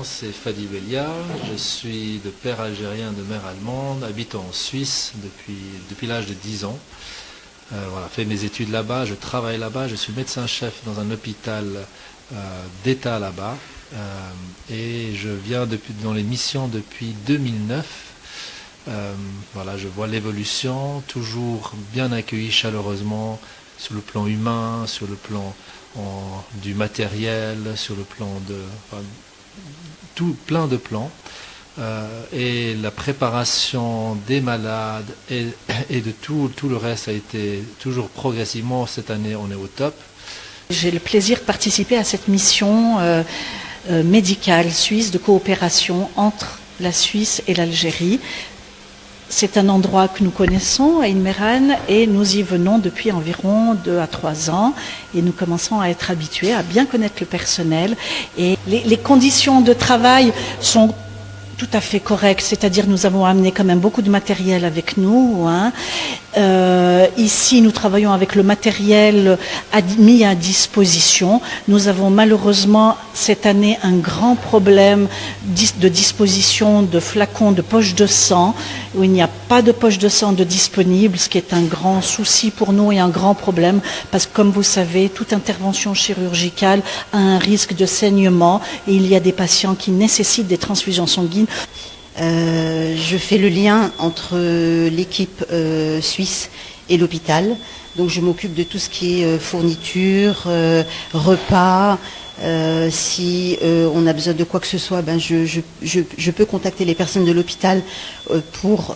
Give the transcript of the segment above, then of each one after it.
c'est Fadi Belia. Je suis de père algérien, de mère allemande, habitant en Suisse depuis l'âge de 10 ans. Voilà, fait mes études là-bas, je travaille là-bas, je suis médecin-chef dans un hôpital d'État là-bas. Et je viens dans les missions depuis 2009. Voilà, je vois l'évolution, toujours bien accueilli chaleureusement sur le plan humain, sur le plan du matériel, sur le plan plein de plans. Et la préparation des malades et de tout le reste a été toujours progressivement. Cette année, on est au top. J'ai le plaisir de participer à cette mission médicale suisse de coopération entre la Suisse et l'Algérie. C'est un endroit que nous connaissons à Inmeran et nous y venons depuis environ 2 à 3 ans et nous commençons à être habitués, à bien connaître le personnel et les conditions de travail sont tout à fait correctes, c'est-à-dire nous avons amené quand même beaucoup de matériel avec nous. Ici, nous travaillons avec le matériel mis à disposition. Nous avons malheureusement cette année un grand problème de disposition de flacons de poche de sang, où il n'y a pas de poche de sang de disponible, ce qui est un grand souci pour nous et un grand problème, parce que comme vous savez, toute intervention chirurgicale a un risque de saignement et il y a des patients qui nécessitent des transfusions sanguines. Je fais le lien entre l'équipe suisse et l'hôpital. Donc je m'occupe de tout ce qui est fourniture, repas. Si on a besoin de quoi que ce soit, je peux contacter les personnes de l'hôpital pour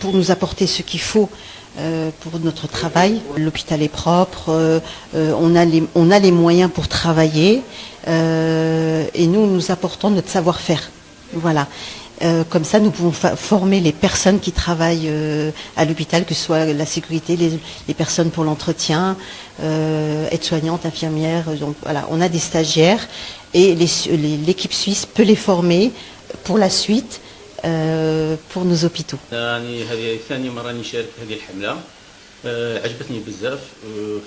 nous apporter ce qu'il faut pour notre travail. L'hôpital est propre, on a les moyens pour travailler et nous apportons notre savoir-faire. Voilà. Comme ça, nous pouvons former les personnes qui travaillent à l'hôpital, que ce soit la sécurité, les personnes pour l'entretien, aides-soignantes, infirmières. Donc voilà, on a des stagiaires et l'équipe suisse peut les former pour la suite pour nos hôpitaux. عجبتني بزاف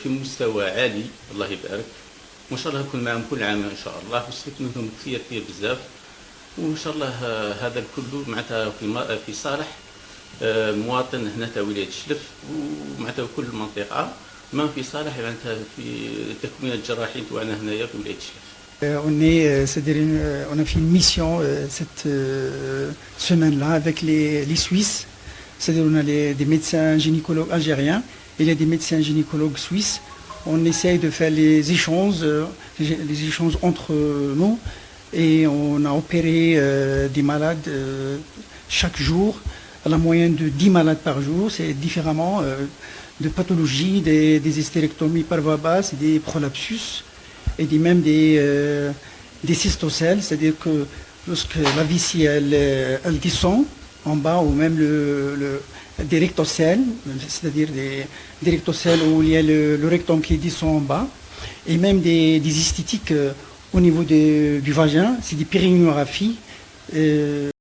في مستوى عالي الله يبارك وان شاء الله نكون معهم كل عام ان شاء الله واستفدت منهم كثير بزاف وان شاء الله هذا الكل معناتها في صالح مواطن هنا تاع ولايه الشلف ومعناتها كل المنطقه ما في صالح معناتها في تكوين الجراحين تاعنا هنايا في ولايه الشلف. On a fait une mission cette semaine-là avec les Suisses. C'est-à-dire on a des médecins gynécologues algériens et il y a des médecins gynécologues suisses. On essaye de faire les échanges entre nous et on a opéré des malades chaque jour, à la moyenne de 10 malades par jour. C'est différemment de pathologies, des hystérectomies par voie basse, des prolapsus et même des cystocèles. C'est-à-dire que lorsque la vessie elle descend en bas ou même des rectocèles, c'est-à-dire des rectocèles où il y a le rectum qui descend en bas, et même des esthétiques au niveau du vagin, c'est des périnurographies.